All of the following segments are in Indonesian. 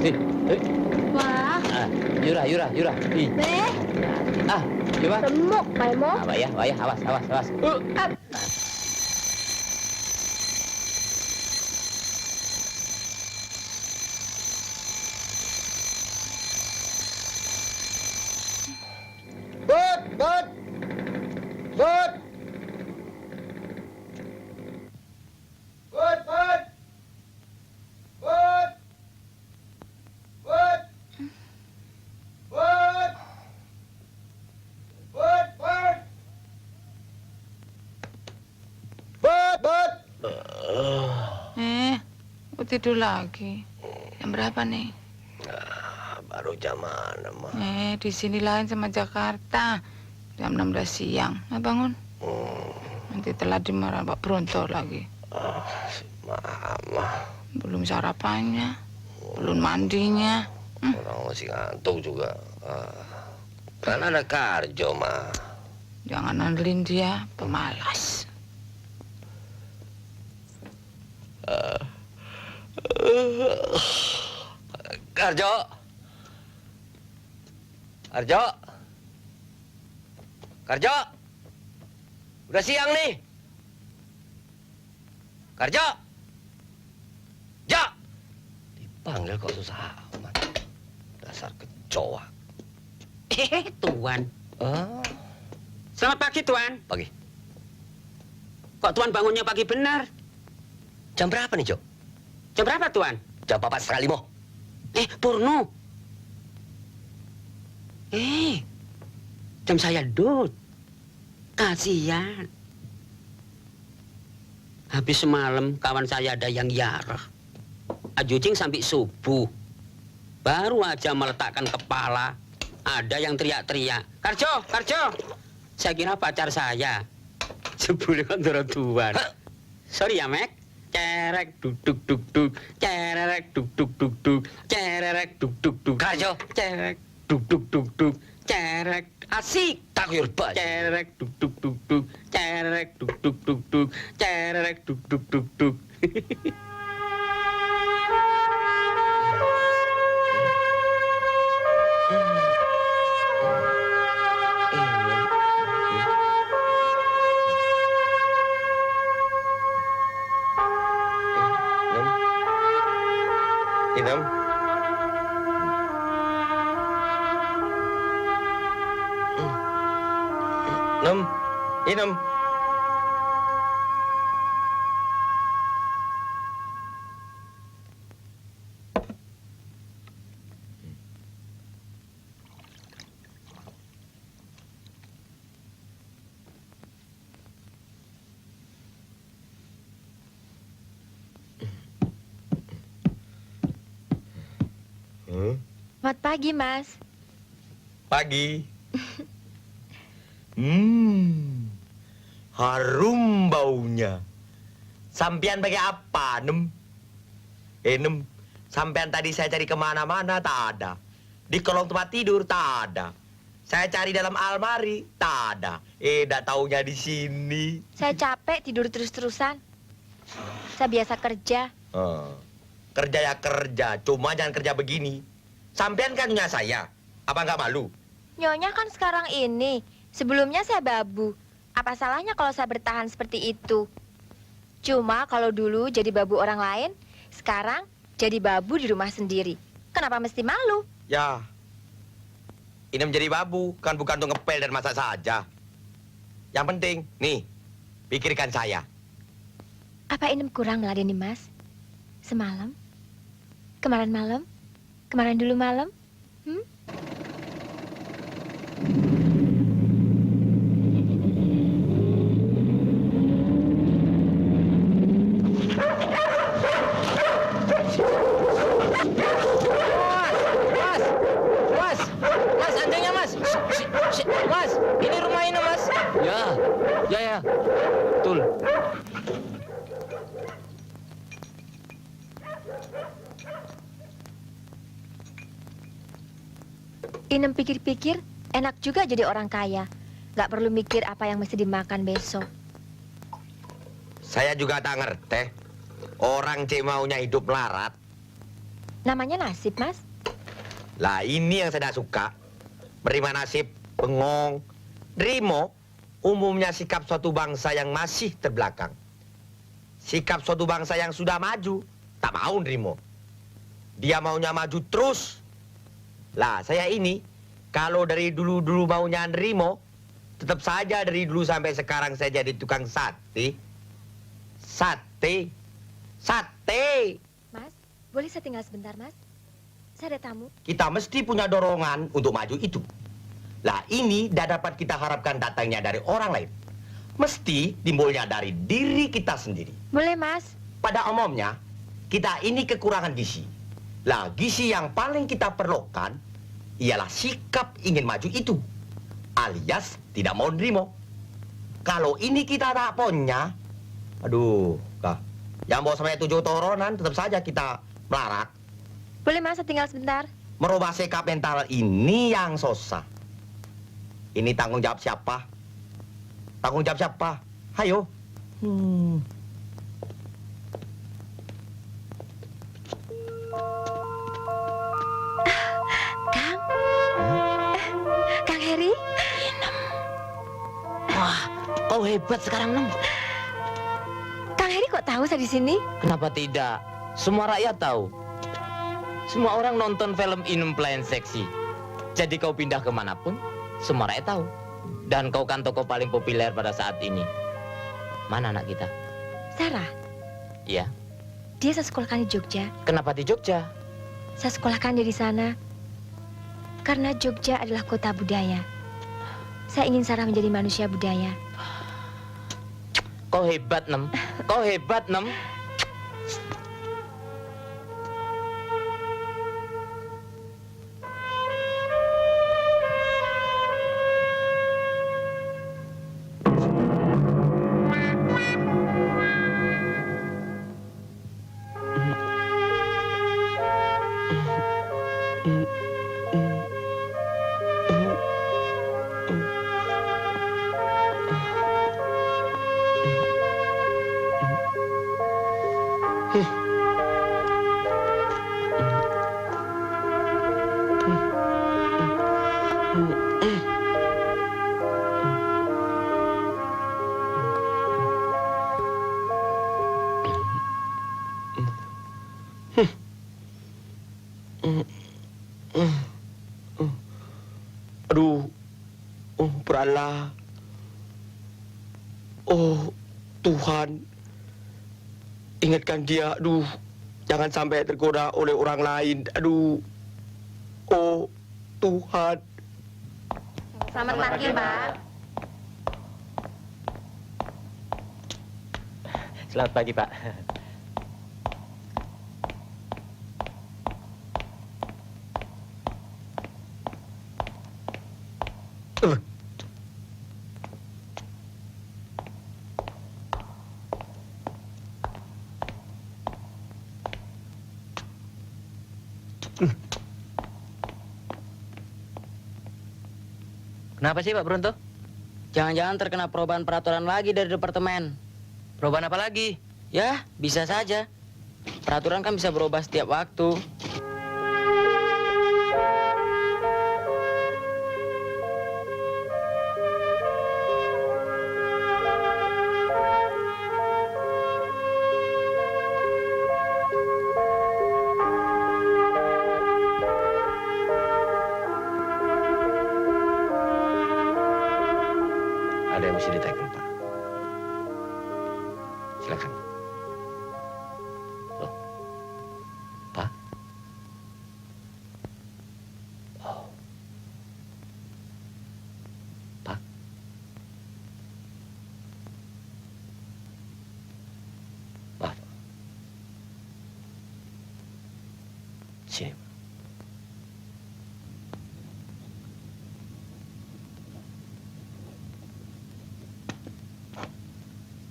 Sih. Wah. Yura. Ih. Beh. Coba. Remuk, Pak Emo. Wayah, awas. Bud. Tidur lagi. Jam berapa nih? Baru jam mana, Ma? Di sini lain sama Jakarta. Jam 16 siang. Bangun. Nanti telat dimarah Pak Bronto lagi. Maaf, Ma. Belum sarapannya. Belum mandinya. Orang masih ngantuk juga. Kan ada Karjo, Ma. Jangan andelin dia, pemalas. Karjo, udah siang nih. Karjo, dipanggil kok susah amat. Dasar kecoa. Tuan. Selamat pagi, Tuan. Pagi. Kok Tuan bangunnya pagi benar? Jam berapa nih, Jo? Jam berapa, Tuan? Jam 4:30. Purno. Jam saya dud. Kasihan. Habis semalam kawan saya ada yang yarah. Ajujing sampai subuh. Baru aja meletakkan kepala, ada yang teriak-teriak. Karjo. Saya kira pacar saya. Sebelum kantor Tuan. Sorry ya, Mek. Cerek duk, cerek duk, cerek duk. Karjo. Cerek duk, cerek asik. Takuyur bayi. Cerek duk, cerek duk, cerek duk. Inem. Selamat pagi, Mas. Pagi. Harum baunya. Sampean pakai apa, Nem? Nem, sampean tadi saya cari kemana-mana, tak ada. Di kolong tempat tidur, tak ada. Saya cari dalam almari, tak ada. Tak taunya di sini. Saya capek tidur terus-terusan. Saya biasa kerja. Kerja ya kerja, cuma jangan kerja begini. Sampean kan nyonya saya, apa nggak malu? Nyonya kan sekarang ini. Sebelumnya saya babu. Apa salahnya kalau saya bertahan seperti itu? Cuma kalau dulu jadi babu orang lain, sekarang jadi babu di rumah sendiri. Kenapa mesti malu? Ya, ini menjadi babu, kan bukan untuk ngepel dan masak saja. Yang penting, nih, pikirkan saya. Apa Inem kurang meladeni Mas? Semalam? Kemarin malam? Kemarin dulu malam? Mas, anjingnya mas. Mas, ini rumah ini mas. Ya. Betul. Inem pikir-pikir, enak juga jadi orang kaya. Gak perlu mikir apa yang mesti dimakan besok. Saya juga tak ngerti. Orang cek maunya hidup melarat. Namanya nasib, Mas. Lah ini yang saya tidak suka. Menerima nasib, bengong. Nerimo, umumnya sikap suatu bangsa yang masih terbelakang. Sikap suatu bangsa yang sudah maju, tak mau nerimo. Dia maunya maju terus. Lah saya ini, kalau dari dulu-dulu maunya nerimo, tetap saja dari dulu sampai sekarang saya jadi tukang sate. Sate. Sate. Mas, boleh saya tinggal sebentar, Mas? Saya ada tamu. Kita mesti punya dorongan untuk maju itu. Lah ini tidak dapat kita harapkan datangnya dari orang lain. Mesti timbulnya dari diri kita sendiri. Boleh, Mas. Pada umumnya, kita ini kekurangan gizi. Lah gizi yang paling kita perlukan ialah sikap ingin maju itu. Alias tidak mau nerimo. Kalau ini kita tak punya, aduh, kah, yang mau sampai 7 turunan tetap saja kita melarat. Boleh, Mas, saya tinggal sebentar. Merubah sikap mental ini yang susah. Ini tanggung jawab siapa? Tanggung jawab siapa? Hayo. Kang? Kang Heri? Wah, kau hebat sekarang, Nem. Kang Heri kok tahu saya di sini? Kenapa tidak? Semua rakyat tahu. Semua orang nonton film Inem Pelayan Seksi. Jadi kau pindah kemanapun, semua rakyat tahu. Dan kau kan tokoh paling populer pada saat ini. Mana anak kita? Sarah. Iya. Dia saya sekolahkan di Jogja. Kenapa di Jogja? Saya sekolahkan dia di sana. Karena Jogja adalah kota budaya. Saya ingin Sarah menjadi manusia budaya. Kau hebat, Nem. Kau hebat, Nem. Aduh, beralah. Oh, Tuhan. Ingatkan dia, aduh. Jangan sampai tergoda oleh orang lain. Aduh. Oh, Tuhan. Selamat pagi, Pak. Selamat pagi, Pak. Kenapa sih, Pak Brunto? Jangan-jangan terkena perubahan peraturan lagi dari departemen. Perubahan apa lagi? Ya, bisa saja. Peraturan kan bisa berubah setiap waktu. Ada yang mesti ditekan, Pak. Silakan. Loh. Pak? Oh. Pak? Maaf. Sini.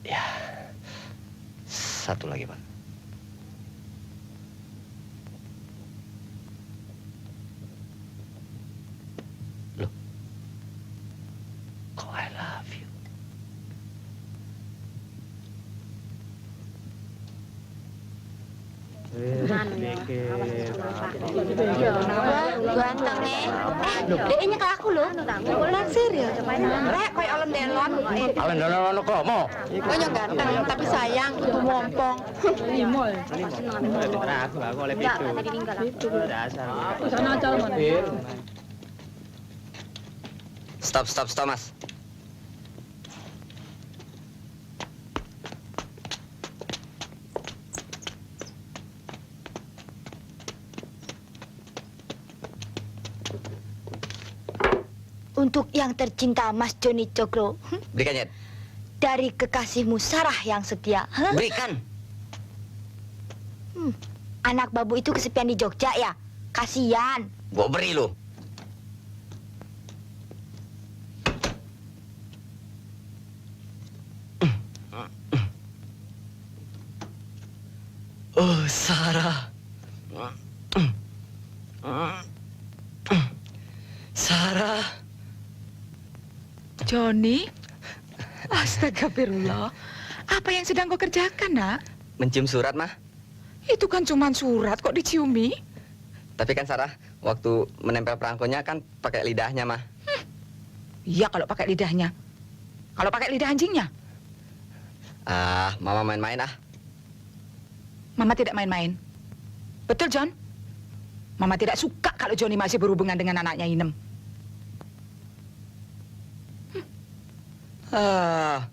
Ya. Satu lagi, Pak. Loh. Kok I love you? Ganteng nih. Deknya ke aku loh. Naksir ya. Rek, koyo Alem Delon. Alen dono kok mau. Kok yang ganteng, tapi sayang, ibu mompong. Stop, Mas. Untuk yang tercinta Mas Joni Cokro, Berikan, Nyet. dari kekasihmu Sarah yang setia. Berikan. Anak babu itu kesepian di Jogja ya? Kasian. Gua beri lu. Oh, Sarah. Sarah. Joni? Astagfirullah. Apa yang sedang kau kerjakan, nak? Mencium surat, Mah. Itu kan cuma surat, kok diciumi? Tapi kan Sarah, waktu menempel perangkonya kan pakai lidahnya, Mah. Iya, kalau pakai lidahnya. Kalau pakai lidah anjingnya, Ah, Mama main-main ah. Mama tidak main-main. Betul, John? Mama tidak suka kalau Johnny masih berhubungan dengan anaknya Inem. Ah,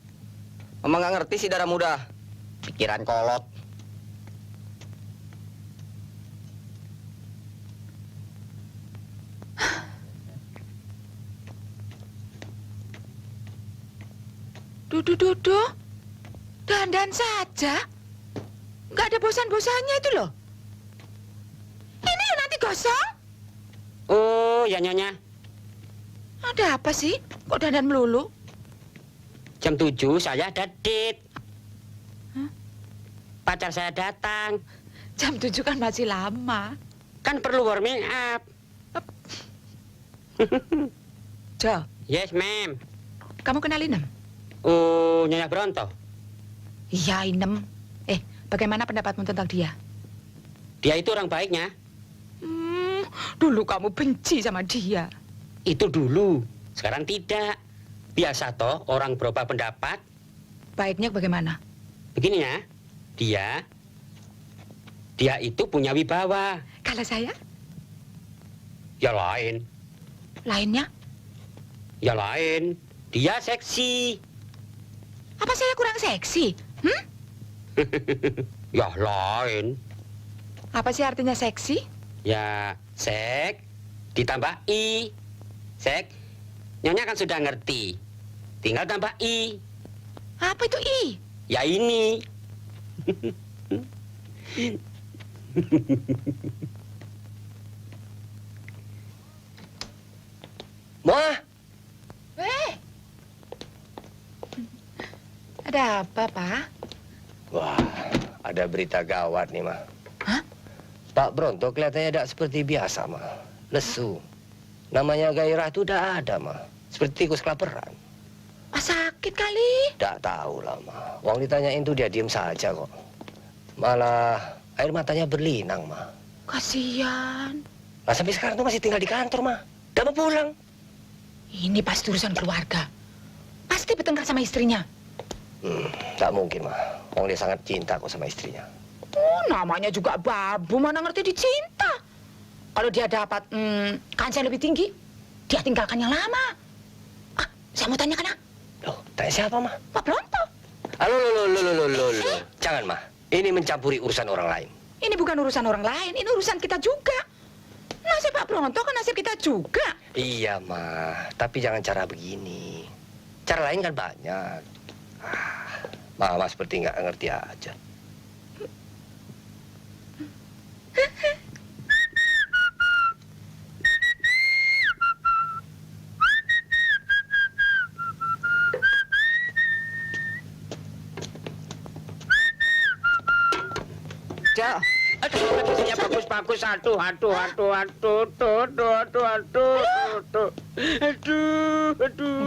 Mama nggak ngerti sih darah muda. Pikiran kolot. Dudu, dandan saja. Nggak ada bosan-bosannya itu loh. Ini nanti gosong. Oh, ya Nyonya. Ada apa sih? Kok dandan melulu? Jam 7 saya ada date. Pacar saya datang. Jam 7 kan masih lama. Kan perlu warming up. Jo, Yes, ma'am. kamu kenal Inem? Oh, Nyonya Bronto. Iya, Inem. Bagaimana pendapatmu tentang dia? Dia itu orang baiknya. Dulu kamu benci sama dia. Itu dulu. Sekarang tidak. Biasa toh orang berubah pendapat. Baiknya bagaimana? Begini ya. Dia itu punya wibawa. Kalau saya? Ya lain. Lainnya? Ya lain. Dia seksi. Apa saya kurang seksi? Ya lain. Apa sih artinya seksi? Ya, sek ditambah i. Sek, Nyonya kan sudah ngerti. Tinggal tambah i. Apa itu I? Ya ini. Mah, Ada apa, Pak? wah, ada berita gawat nih, Mah. Hah? Pak Bronto kelihatannya tidak seperti biasa, Mah. Lesu. Namanya gairah itu udah ada, Mah. Seperti tikus kelaparan. Sakit kali. Tidak tahu lah, Mah. Wong ditanyain tuh dia diem saja kok. Malah air matanya berlinang, Mah. Kasihan. Nah, sampai sekarang tuh masih tinggal di kantor, Mah. Udah mau pulang. Ini pasti urusan keluarga. Pasti bertengkar sama istrinya. Tak mungkin, Mah. Wong dia sangat cinta kok sama istrinya. Oh, namanya juga babu, mana ngerti dicinta. Kalau dia dapat kancah lebih tinggi, dia tinggalkan yang lama. Saya mau tanyakan, Loh, tanya siapa, Mah? Pak Bronto. Loh. Jangan, Mah. Ini mencampuri urusan orang lain. Ini bukan urusan orang lain, ini urusan kita juga. Nasib Pak Bronto kan nasib kita juga. Iya, Mah. Tapi jangan cara begini. Cara lain kan banyak. Mama seperti nggak ngerti aja. Ja. Aduh, bagus, bagus. Aduh.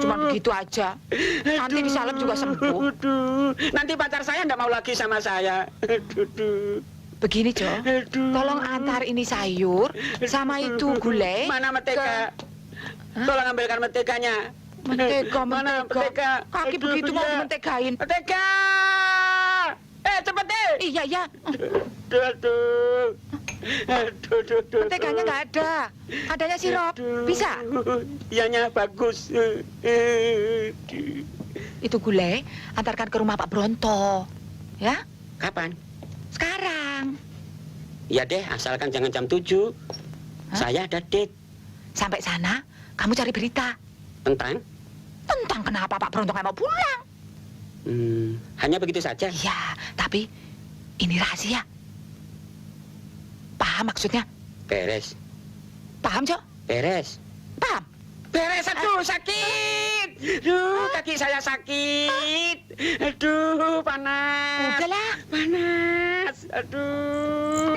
Cuma begitu aja. Nanti disalep juga sembuh. Aduh. Nanti pacar saya nggak mau lagi sama saya. Aduh. Begini, Jo. Tolong antar ini sayur sama itu gulai. Mana mentega? Hah? Tolong ambilkan menteganya. Mentega, Mana mentega. mentega? Kaki Aduh, begitu mau iya. dimentegain. Mentega! Cepet deh! Iya, iya. Aduh. Aduh. Menteganya nggak ada. Adanya sirup. Bisa? Iyanya bagus. Itu gulai, antarkan ke rumah Pak Bronto. Ya? Kapan? Sekarang. Ya deh, asalkan jangan jam 7. Hah? Saya ada date. Sampai sana, kamu cari berita. Tentang? Tentang kenapa Pak Bronto nggak mau pulang. Hanya begitu saja. Iya, tapi ini rahasia. Paham maksudnya? Beres. Paham, Jo? Beres. Paham? Beres, aduh sakit. Aduh, kaki saya sakit. Aduh, panas. Udahlah. Panas. Aduh.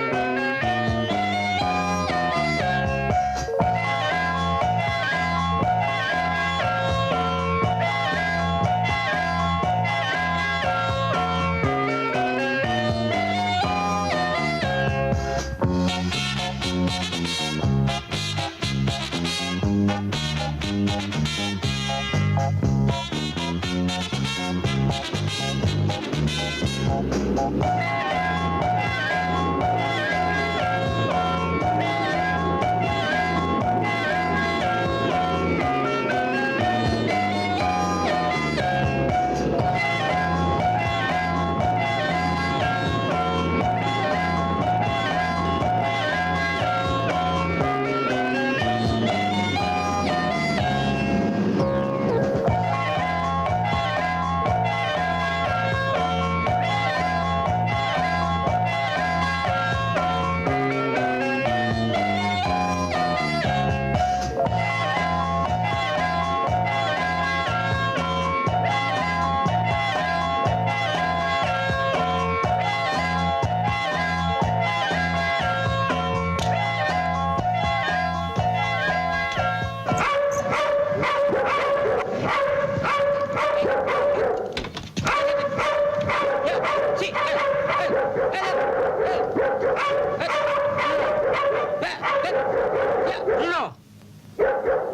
Bruno!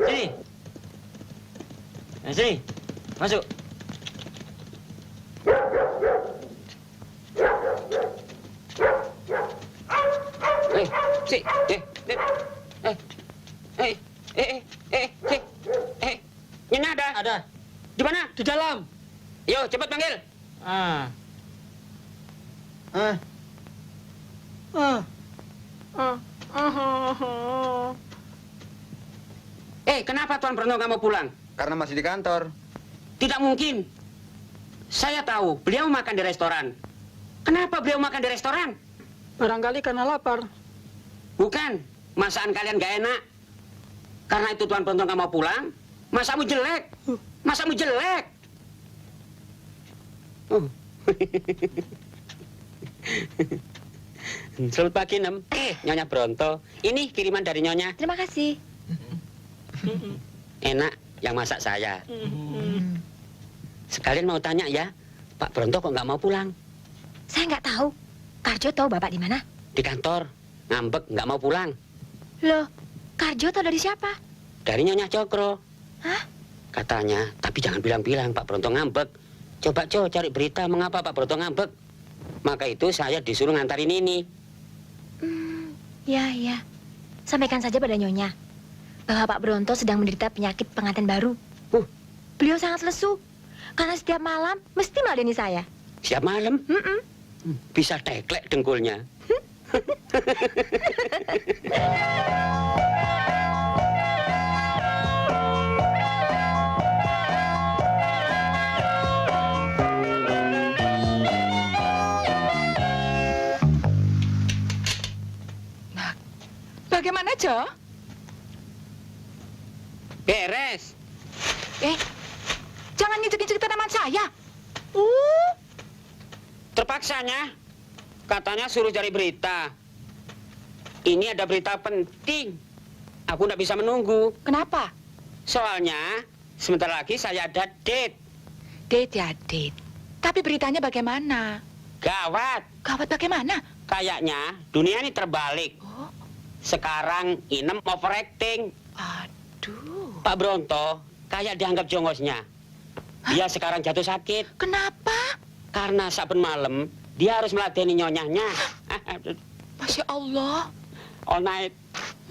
Sini. Sini. Masuk. Nyonya ada? Ada. Di mana? Di dalam. Yo, cepat panggil. Ah. Kenapa Tuan Bronto nggak mau pulang? Karena masih di kantor. Tidak mungkin. Saya tahu, beliau makan di restoran. Kenapa beliau makan di restoran? Barangkali karena lapar. Bukan, masakan kalian gak enak. Karena itu Tuan Bronto nggak mau pulang, masamu jelek. Masamu jelek. Selamat pagi, Nem. Nyonya Bronto. Ini kiriman dari Nyonya. Terima kasih. Enak yang masak saya. Sekalian mau tanya ya, Pak Bronto kok nggak mau pulang? Saya nggak tahu. Karjo tahu Bapak di mana? Di kantor, ngambek nggak mau pulang. Loh, Karjo tahu dari siapa? Dari Nyonya Cokro. Hah? Katanya, tapi jangan bilang-bilang Pak Bronto ngambek. Coba cari berita mengapa Pak Bronto ngambek. Maka itu saya disuruh ngantarin ini. Ya. Sampaikan saja pada Nyonya bahwa Pak Bronto sedang menderita penyakit pengantin baru. Beliau sangat lesu karena setiap malam mesti meladeni saya. Siap malam, bisa teklek dengkulnya. Bagaimana, Jo? Beres. Jangan ngicik-ngicik tanaman saya. Terpaksanya, katanya suruh cari berita. Ini ada berita penting. Aku nggak bisa menunggu. Kenapa? Soalnya, sebentar lagi saya ada date. Date ya, date. Tapi beritanya bagaimana? Gawat. Gawat bagaimana? Kayaknya dunia ini terbalik. Sekarang Inem overacting. Aduh. Pak Bronto kayak dianggap jongosnya. Dia sekarang jatuh sakit. Kenapa? Karena saben malam dia harus meladeni nyonyahnya. Masya Allah. All night,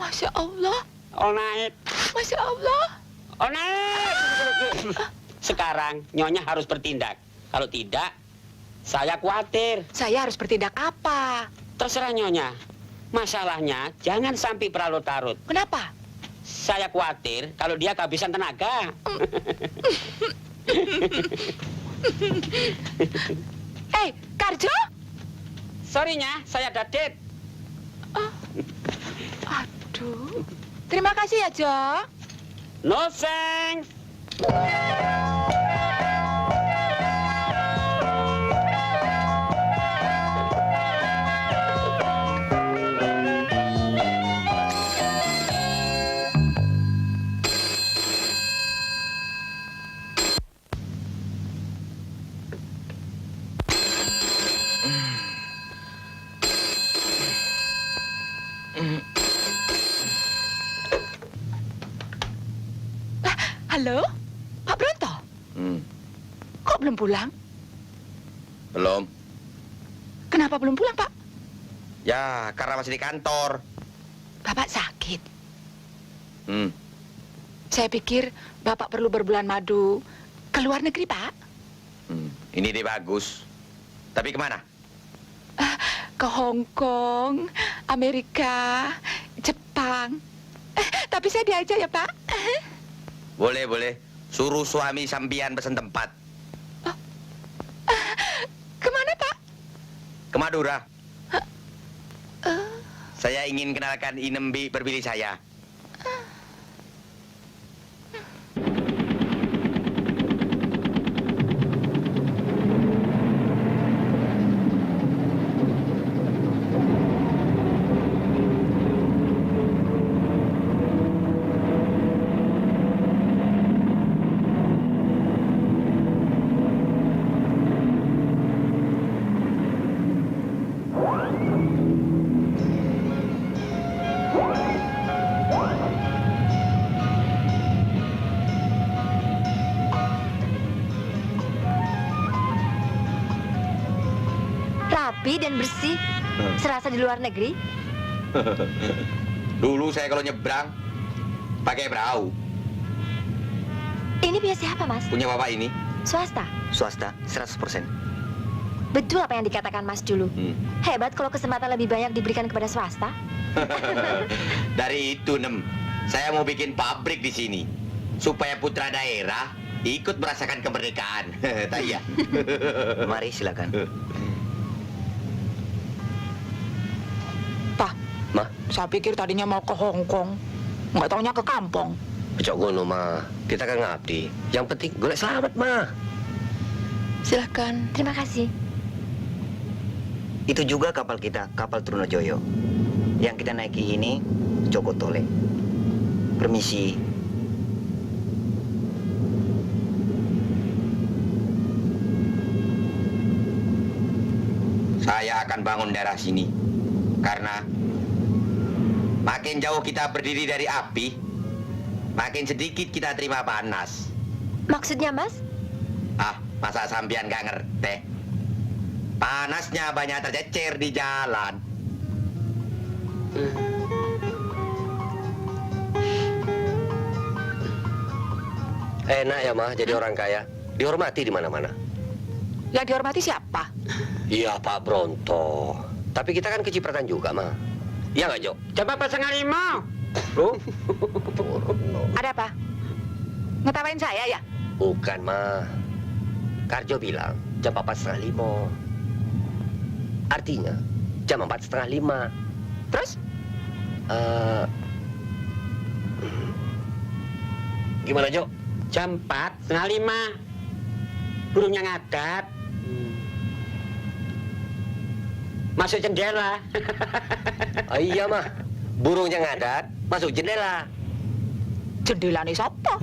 Masya Allah. all night, Masya Allah. all night. Sekarang nyonya harus bertindak. Kalau tidak, saya khawatir. Saya harus bertindak apa? Terserah nyonya. Masalahnya jangan sampai berlarut-larut. Kenapa? Saya khawatir kalau dia kehabisan tenaga. Karjo? Sorry-nya, saya ada date. Aduh. Terima kasih ya, Jo. No thanks. Halo? Pak Bronto? Kok belum pulang? Belum. Kenapa belum pulang, Pak? Ya, karena masih di kantor. Bapak sakit. Hmm. Saya pikir Bapak perlu berbulan madu ke luar negeri, Pak. Ini deh bagus. Tapi kemana? Ke Hong Kong, Amerika, Jepang. Tapi saya diajak ya, Pak. Boleh, boleh. Suruh suami sambian pesen tempat. Kemana, Pak? Ke Madura. Saya ingin kenalkan Inembi berbili saya. Rapi dan bersih, serasa di luar negeri. Dulu saya kalau nyebrang pakai perahu. Ini punya siapa, Mas? Punya bapak ini Swasta. swasta 100%. Betul apa yang dikatakan Mas dulu. Hebat kalau kesempatan lebih banyak diberikan kepada swasta. Dari itu, saya mau bikin pabrik di sini supaya putra daerah ikut merasakan kemerdekaan. Tak iya? Mari silakan. Pak, Ma, saya pikir tadinya mau ke Hong Kong. Nggak taunya ke kampung. cok ngono mah. Kita kan ngabdi. Yang penting golek selamat mah. Silakan. Terima kasih. Itu juga kapal kita, kapal Trunojoyo. Yang kita naiki ini Joko Tole. Permisi. Saya akan bangun daerah sini. Karena makin jauh kita berdiri dari api, makin sedikit kita terima panas. Maksudnya, Mas? Ah, masa sampean nggak ngerti? Panasnya banyak tercecer di jalan. Enak ya, Mah, jadi orang kaya. Dihormati di mana-mana. Yang dihormati siapa? Iya, Pak Bronto. Tapi kita kan kecipratan juga, Mah. Iya nggak, Jo? Coba pasang harimau. Loh? Ada apa? Ngetawain saya ya? Bukan, Mah. Karjo bilang jam 4:30. Artinya jam 4:30. Terus? Gimana, Jo? Jam 4:30. Burungnya ngadat. Masuk jendela. Ah, iya, Mah. Burungnya ngadat, masuk jendela. Jendela nih siapa?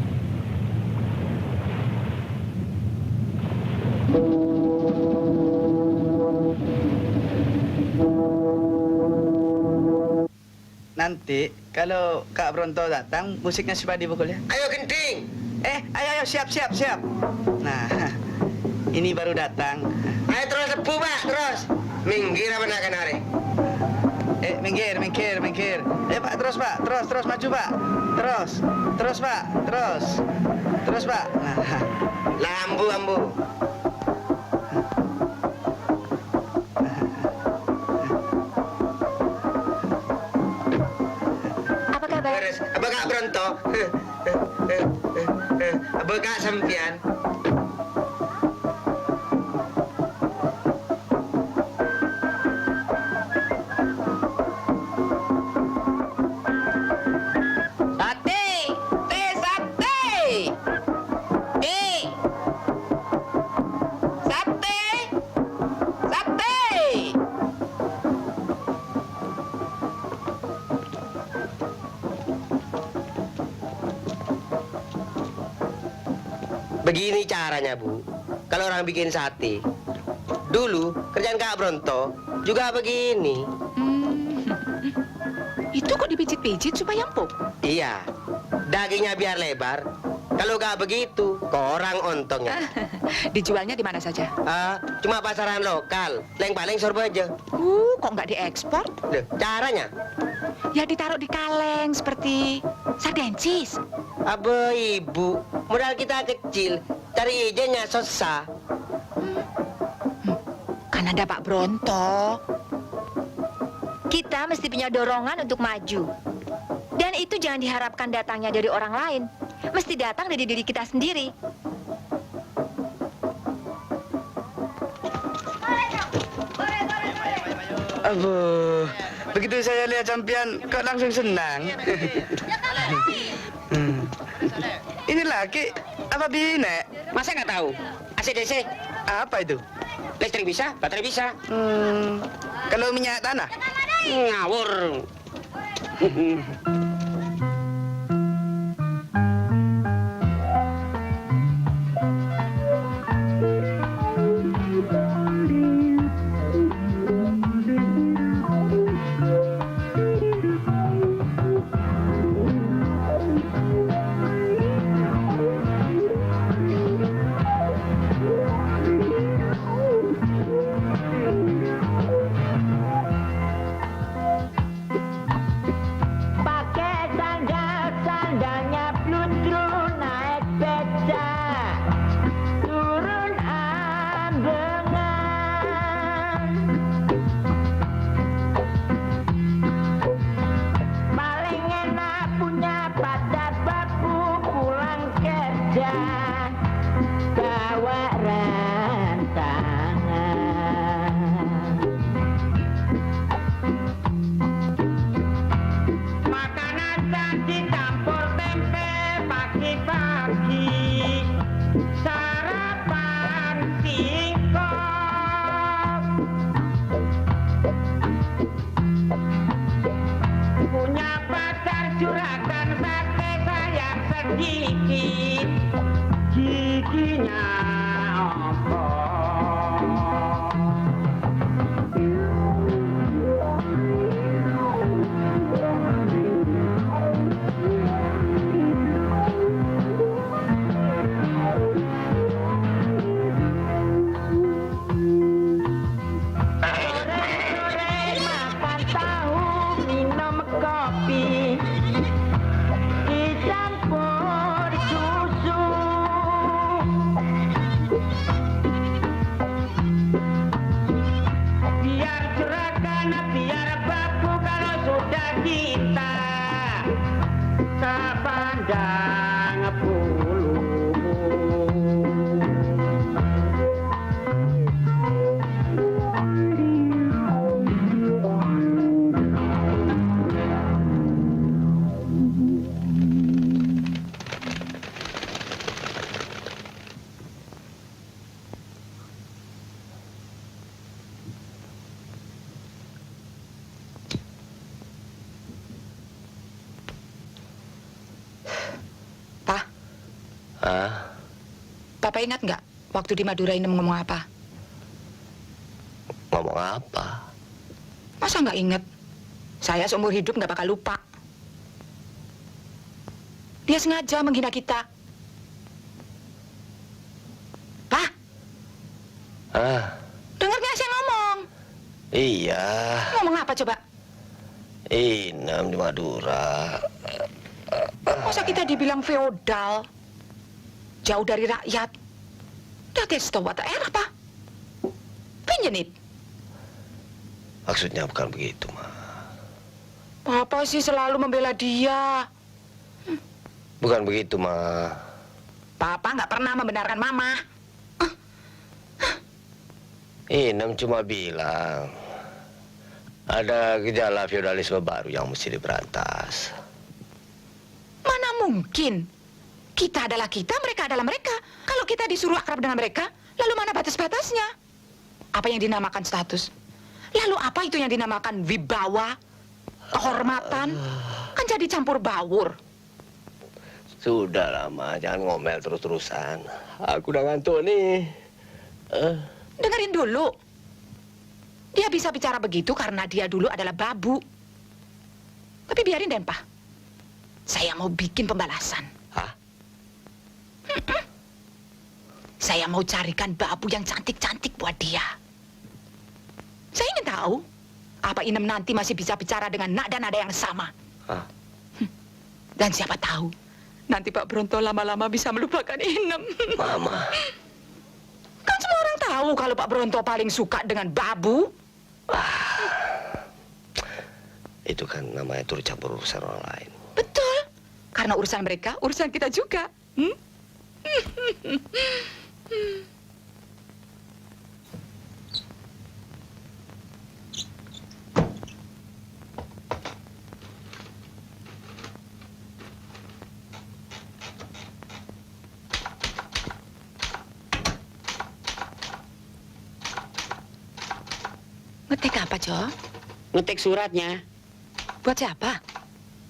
nanti kalau Kak Bronto datang, musiknya supaya dipukul ya. Ayo genting. Ayo, siap. Nah, ini baru datang. Ayo terus lebu, Pak, terus. Minggir apa nak kenari? Minggir. Pak, terus maju Pak. Terus Pak, terus Pak. Nah, Lambu. Apa kabar? Terus, apa Kak Bronto? Apa Kak Sempian? Begini caranya, Bu. Kalau orang bikin sate, dulu kerjaan Kak Bronto juga begini. Itu kok dipijit-pijit supaya empuk? Iya, dagingnya biar lebar. Kalau nggak begitu, korang ontongnya. Dijualnya di mana saja? Cuma pasaran lokal, yang paling Surabaya. Kok nggak diekspor? Loh, caranya? Ya ditaruh di kaleng seperti sardensis. Abe ibu, modal kita kecil, cari izinnya susah. Kan ada Pak Bronto. Kita mesti punya dorongan untuk maju. Dan itu jangan diharapkan datangnya dari orang lain. Mesti datang dari diri kita sendiri. aduh, begitu saya lihat sampean kok langsung senang. Ini laki apa bini? Masa nggak tahu? AC/DC. Apa itu? Listrik bisa, baterai bisa. Kalau minyak tanah? Ngawur. Papa ingat nggak waktu di Madura ini ngomong apa? Ngomong apa? Masa nggak inget? Saya seumur hidup nggak bakal lupa. Dia sengaja menghina kita. Pak, dengar nggak saya ngomong? Iya, Ngomong apa coba? Inem di Madura. Masa kita dibilang feodal, jauh dari rakyat? Dat is toch wat erg, Pak? Vind je niet? Maksudnya bukan begitu, Ma. Papa sih selalu membela dia. Bukan begitu, Ma. Papa nggak pernah membenarkan Mama. Inem cuma bilang ada gejala feodalisme baru yang mesti diberantas. Mana mungkin? Kita adalah kita, mereka adalah mereka. Kalau kita disuruh akrab dengan mereka, lalu mana batas-batasnya? Apa yang dinamakan status? Lalu apa itu yang dinamakan wibawa? Kehormatan? Kan jadi campur baur. Sudah lama, jangan ngomel terus-terusan. Aku udah ngantuk nih. Dengerin dulu. Dia bisa bicara begitu karena dia dulu adalah babu. Tapi biarin deh, Pak. Saya mau bikin pembalasan. Hah? Saya mau carikan babu yang cantik-cantik buat dia. Saya ingin tahu, apa Inem nanti masih bisa bicara dengan nada-nada yang sama. Hah? Dan siapa tahu, nanti Pak Bronto lama-lama bisa melupakan Inem. Mama. Kan semua orang tahu kalau Pak Bronto paling suka dengan babu. Itu kan namanya turut campur urusan orang lain. Betul. Karena urusan mereka, urusan kita juga. Ngetik apa, Jo? Ngetik suratnya. Buat siapa?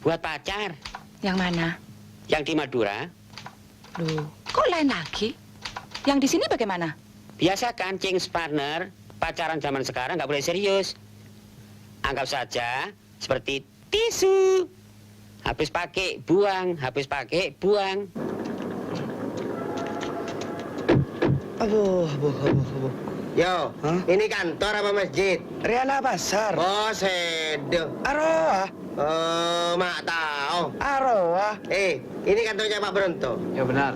Buat pacar. Yang mana? Yang di Madura. Loh, kok lain lagi? Yang di sini bagaimana? Biasa kan, Cing's partner. Pacaran zaman sekarang nggak boleh serius. Anggap saja seperti tisu. Habis pakai, buang. Habis pakai, buang. Aduh. Yo, ini kantor apa masjid? Riana Pasar. Oh, sedo. Aroa. Oh, mak tahu. Aroa. Ini kantornya Pak Bronto. Ya benar,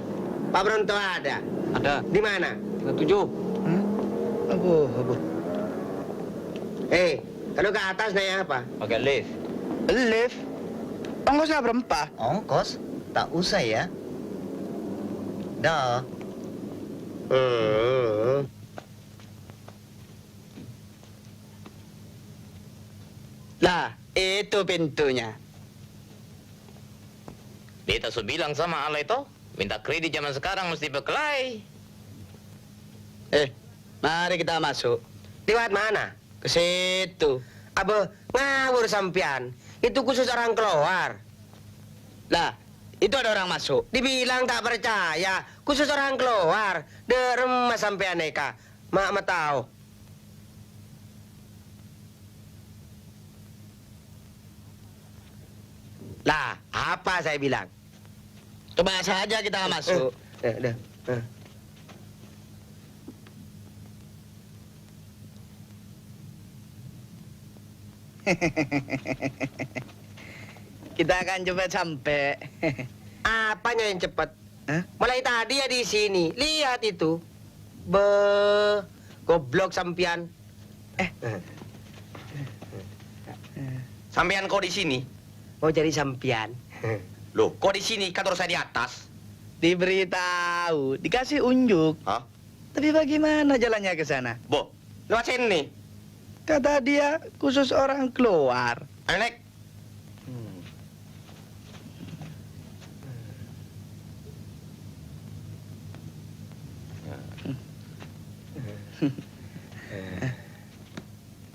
Pak Bronto ada. ada. Di mana? Dengan 7. Aduh. Kalau ke atas naik apa? Pakai lift. Lift. Ongkosnya berapa? Ongkos? Tak usah ya. Dah. Lah, itu pintunya. Beta so bilang sama Ale toh, minta kredit zaman sekarang mesti berkelahi. Mari kita masuk. Lewat mana? Ke situ. Abe, ngawur sampian. Itu khusus orang keluar. Lah, itu ada orang masuk. Dibilang tak percaya, khusus orang keluar. Derem sampean neka. Mak tahu. Lah, apa saya bilang? Coba saja kita masuk. Dah. Kita akan coba sampai. Apanya yang cepat? Hah? Mulai tadi ya di sini. Lihat itu. Goblok sampian. Sampean kau di sini? Mau cari sampian. Loh, kok di sini? Kantor saya di atas. Diberitahu, dikasih unjuk. Hah? Tapi bagaimana jalannya ke sana? Bo, lewat sini. Kata dia khusus orang keluar. Ayo naik.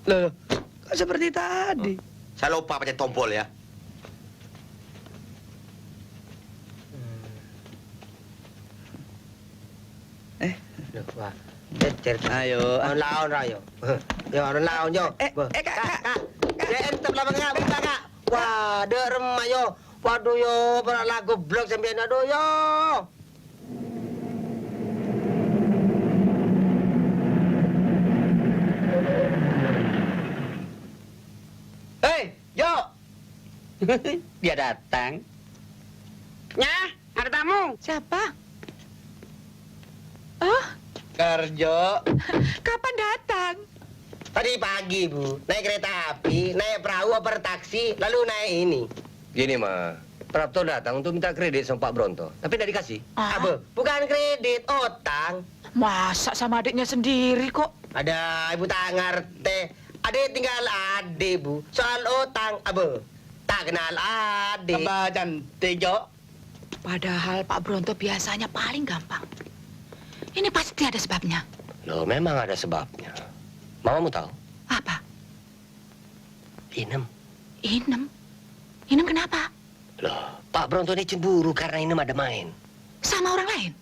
Loh, kok seperti tadi? Saya lupa pencet tombol ya. Wah, cecer. Ayo. Laon rayo. Yo, laon yo. Kak. Ya ente belakangnya, belakang. Wah, dek remah yo. Waduh yo, lagu blok sampean aduh yo. Hei, yo. Dia datang. Nyah, ada tamu. Siapa? Oh, Karjo. kapan datang? Tadi pagi, Bu. Naik kereta api, naik perahu apa taksi, lalu naik ini. Gini, Ma. Prapto datang untuk minta kredit sama Pak Bronto. Tapi tidak dikasih. Ah? Apa? Bukan kredit, utang. Masa sama adiknya sendiri kok? Ada ibu tak ngerti. Adik tinggal adik, Bu. Soal utang, apa? Tak kenal adik. Apa cantik, Jo? Padahal Pak Bronto biasanya paling gampang. Ini pasti ada sebabnya. Loh, memang ada sebabnya. Mamamu tahu? Apa? Inem. Inem? Inem kenapa? Loh, Pak Bronto ini cemburu karena Inem ada main. Sama orang lain?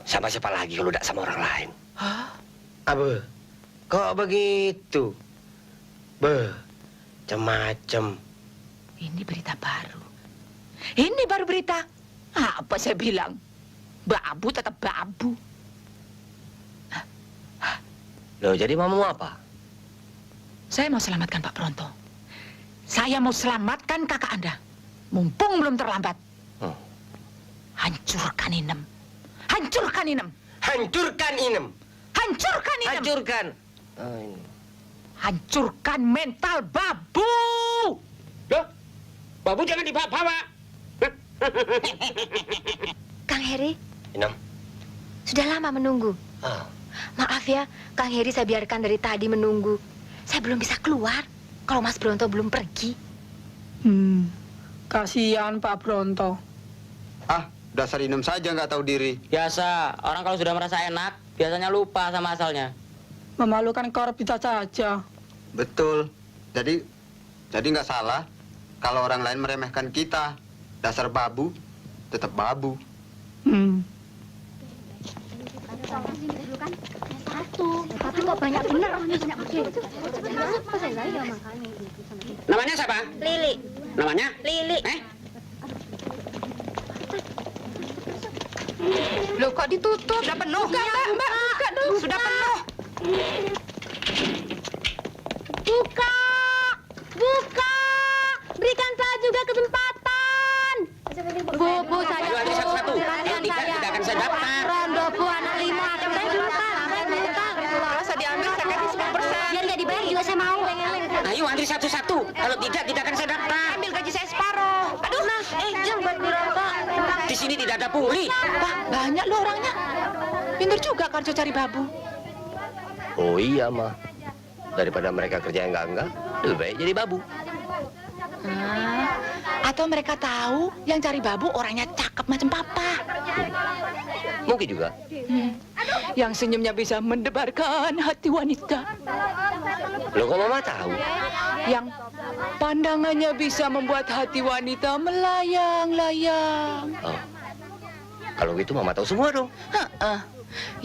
Sama siapa lagi kalau tidak sama orang lain? Hah? Apa? Kok begitu? Macem-macem. Ini berita baru. Ini baru berita. Apa saya bilang? Babu tetap babu. Loh, jadi mamamu apa? Saya mau selamatkan Pak Bronto. Saya mau selamatkan kakak Anda. Mumpung belum terlambat. Hmm. Hancurkan Inem. Hancurkan Inem. Hancurkan Inem. Hancurkan Inem. Hancurkan. Oh, ini. Hancurkan mental babu. Loh, babu jangan dibawa-bawa. Kang Heri, Inem. sudah lama menunggu. Ah. Maaf ya, Kang Heri saya biarkan dari tadi menunggu. Saya belum bisa keluar kalau Mas Bronto belum pergi. Kasihan Pak Bronto. Ah, dasar Inem saja nggak tahu diri. Biasa, orang kalau sudah merasa enak, biasanya lupa sama asalnya. Memalukan korp kita saja. Betul. Jadi nggak salah kalau orang lain meremehkan kita. Dasar babu, tetap babu. Tapi kok banyak bener. Namanya siapa? Lili, Namanya? Lili. Loh, kok ditutup? Sudah penuh. Buka, Mbak. Buka dulu. Sudah penuh. Buka! Buka! Berikan saya juga kesempatan. Bu, saya Ayo, ada satu-satu. Kalau tidak akan saya daftar. Rondo Bu, anak 5. Saya dulu, Pak. Kalau saya diambil, saya kasih 10%. Biar nggak dibayar juga saya mau. Ayo, antri satu-satu. Kalau tidak akan saya daftar. Ambil gaji saya separuh. Aduh, Jam buat dirokok. Di sini tidak ada pungli. Wah, banyak loh orangnya. Pinter juga Karjo cari babu. Oh iya, Ma. Daripada mereka kerja yang enggak, lebih baik jadi babu. Atau mereka tahu yang cari babu orangnya cakep macam papa. Mungkin juga. Yang senyumnya bisa mendebarkan hati wanita. Loh, kok Mama tahu? Yang pandangannya bisa membuat hati wanita melayang-layang. Oh. Kalau gitu Mama tahu semua dong. Heeh.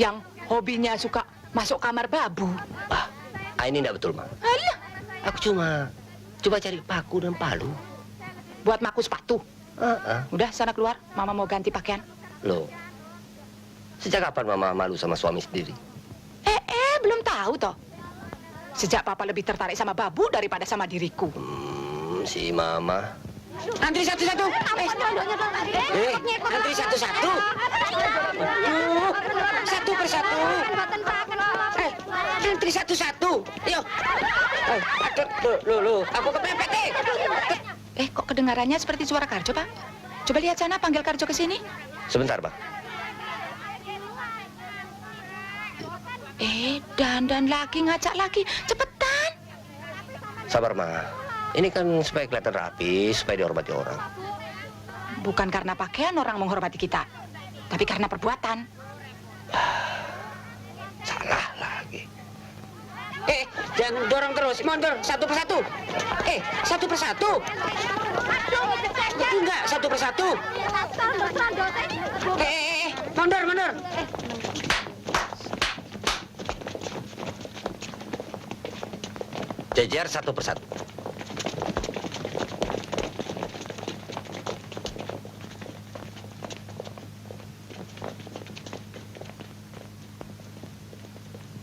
Yang hobinya suka masuk kamar babu. Ini enggak betul, Ma. Alah, Aku coba cari paku dan palu. buat maku sepatu. Udah, sana keluar. Mama mau ganti pakaian. Loh, sejak kapan Mama malu sama suami sendiri? Belum tahu toh. Sejak papa lebih tertarik sama babu daripada sama diriku. Si Mama. Antri satu-satu. Antri satu-satu. Satu persatu. Antri satu-satu. Ayo. Loh. Aku kepepet nih. Kok kedengarannya seperti suara Karjo, Pak? Coba lihat sana, panggil Karjo ke sini. Sebentar, Pak. Dandan lagi, ngajak lagi. Cepetan. Sabar, Ma. Ini kan supaya kelihatan rapi, supaya dihormati orang. Bukan karena pakaian orang menghormati kita, tapi karena perbuatan. Salah lagi. Jangan dorong terus. Mundur satu persatu. Satu persatu. Enggak, satu persatu. Mundur. Jejer satu persatu.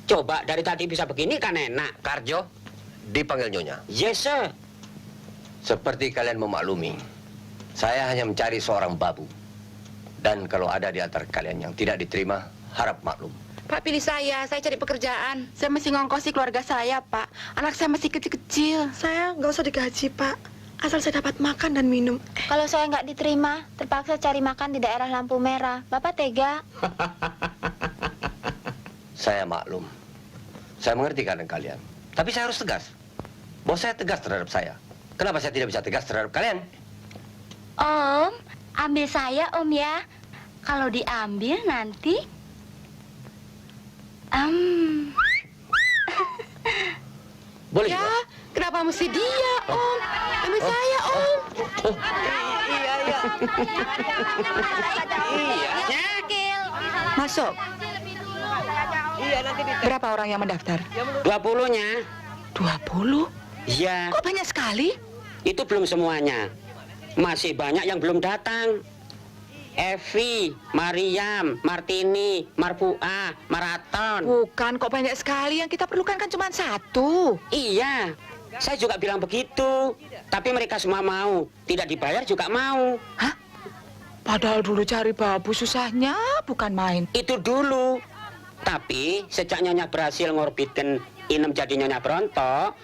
Coba dari tadi bisa begini kan enak. Karjo, dipanggil Nyonya. Yes, sir. Seperti kalian memaklumi, saya hanya mencari seorang babu. Dan kalau ada di antara kalian yang tidak diterima, harap maklum. Pak, pilih saya cari pekerjaan. Saya masih ngongkosi keluarga saya, Pak. Anak saya masih kecil-kecil. Saya nggak usah digaji, Pak. Asal saya dapat makan dan minum. Kalau saya nggak diterima, terpaksa cari makan di daerah lampu merah. Bapak tega? Saya maklum. Saya mengerti keadaan kalian. Tapi saya harus tegas. Bos saya tegas terhadap saya. Kenapa saya tidak bisa tegas terhadap kalian? Om, ambil saya, Om ya. Kalau diambil nanti... Boleh Ya, juga? kenapa mesti dia, Om? Ambil saya, Om. Masuk. Berapa orang yang mendaftar? 20-nya. 20? Iya, Kok banyak sekali? itu belum semuanya. Masih banyak yang belum datang. Evi, Mariam, Martini, Marfuah, Maraton. Bukan, kok banyak sekali. Yang kita perlukan kan cuma satu. Iya, saya juga bilang begitu. Tapi mereka semua mau. Tidak dibayar juga mau. Hah? Padahal dulu cari babu susahnya bukan main. Itu dulu. Tapi sejak Nyonya berhasil ngorbitkan Inem jadi Nyonya Bronto,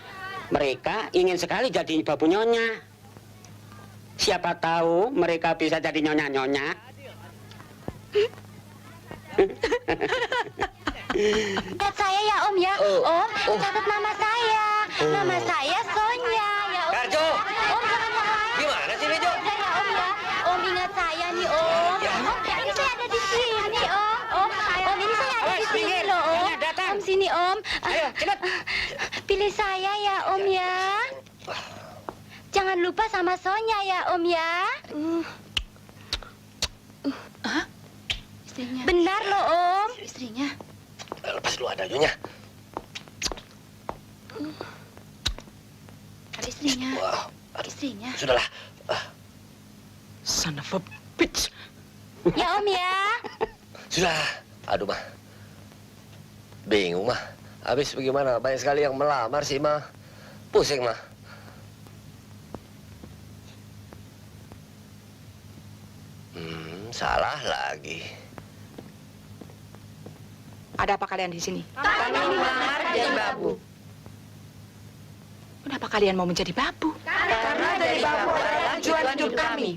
mereka ingin sekali jadi babu Nyonya. Siapa tahu mereka bisa jadi Nyonya-Nyonya. Lihat saya ya, Om ya. Om, catat nama saya. Nama saya Sonya ya, Om. Karjo! Om, jangan yang lain. Gimana sih, Bejo? Ya, Om ya. Om ingat saya nih, Om. Om, ini saya ada di sini, Om. Om, ini saya ada di sini loh, Om. Nyonya datang. Om, sini, Om. Ayo, cepat. Pilih saya ya, Om ya. Jangan lupa sama Sonya ya, Om ya. Istrinya. Benar loh, Om. Istrinya. Lepas dulu ada Nyonya. Istrinya. Wah, Istrinya. sudahlah. Son of a bitch. Ya, Om ya. Sudah. Aduh, mah. Bingung, mah. Habis bagaimana? Banyak sekali yang melamar sih, mah. Pusing, mah. Salah lagi. Ada apa kalian di sini? Kami melamar jadi babu. Kenapa kalian mau menjadi babu? Karena jadi babu adalah tujuan hidup kami.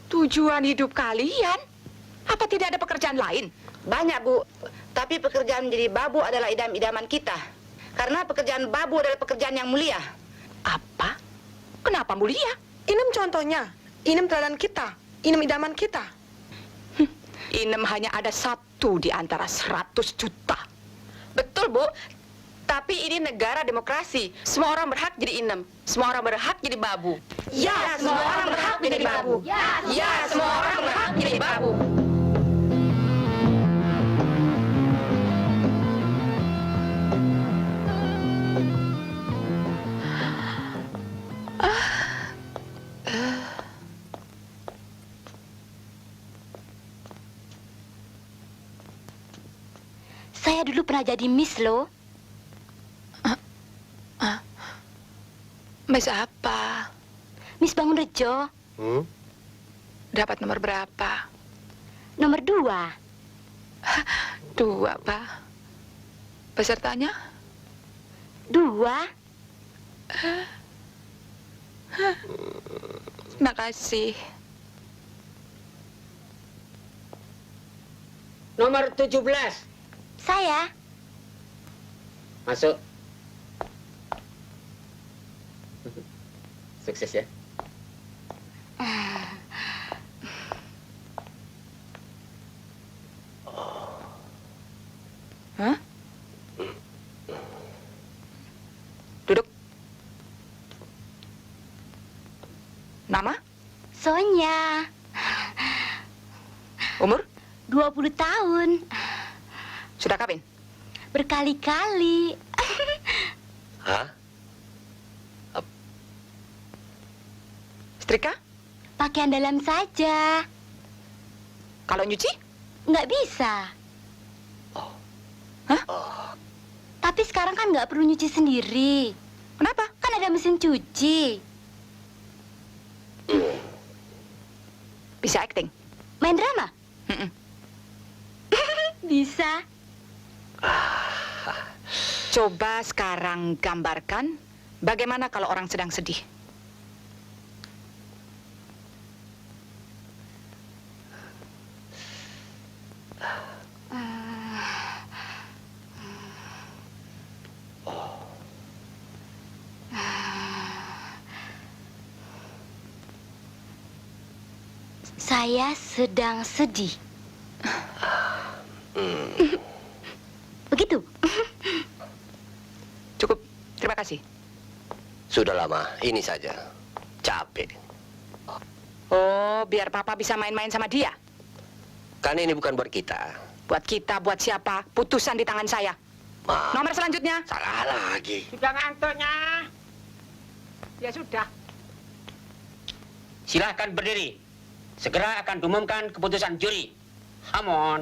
Tujuan hidup kalian? Apa tidak ada pekerjaan lain? Banyak, Bu. Tapi pekerjaan menjadi babu adalah idam-idaman kita. Karena pekerjaan babu adalah pekerjaan yang mulia. Apa? Kenapa mulia? Inem contohnya. Inem teladan kita. Inem idaman kita. Inem hanya ada satu di antara 100 juta. Betul, Bu. Tapi ini negara demokrasi. Semua orang berhak jadi inem. Semua orang berhak jadi babu. Ya, semua orang berhak jadi babu. Ya, semua orang berhak jadi babu. Saya dulu pernah jadi Miss loh. Miss apa? Miss Bangunrejo. Dapat nomor berapa? Nomor 2. 2, Pak. Pesertanya? 2. Terima kasih. Nomor 17. Saya. Masuk. Sukses ya. Hah? Duduk. Nama? Sonya. Umur? 20 tahun. Sudah kawin? Berkali-kali. Hah? Setrika? Pakaian dalam saja. Kalau nyuci? Nggak bisa. Hah? Tapi sekarang kan nggak perlu nyuci sendiri. Kenapa? Kan ada mesin cuci. Bisa acting? Main drama? Mm-mm. Bisa. Coba sekarang gambarkan bagaimana kalau orang sedang sedih. Saya sedang sedih. Begitu? Cukup. Terima kasih. Sudah lama, ini saja. Capek. Oh, biar Papa bisa main-main sama dia. Kan ini bukan buat kita. Buat kita, buat siapa? Putusan di tangan saya. Ma, Nomor selanjutnya. salah lagi. Sudah ngantuknya. Ya sudah. Silahkan berdiri. Segera akan diumumkan keputusan juri. Come on.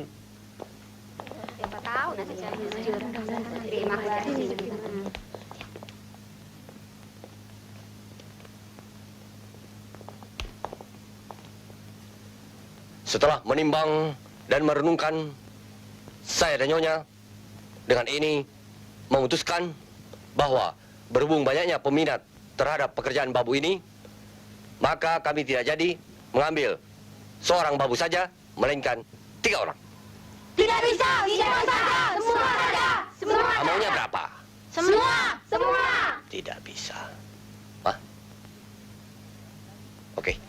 Setelah menimbang dan merenungkan, saya dan Nyonya dengan ini memutuskan bahwa berhubung banyaknya peminat terhadap pekerjaan babu ini, maka kami tidak jadi mengambil seorang babu saja, melainkan 3 orang. Tidak bisa, tidak bisa. Semua ada. Semua ada. Maunya berapa? Semua, semua. Tidak bisa. Hah? Oke.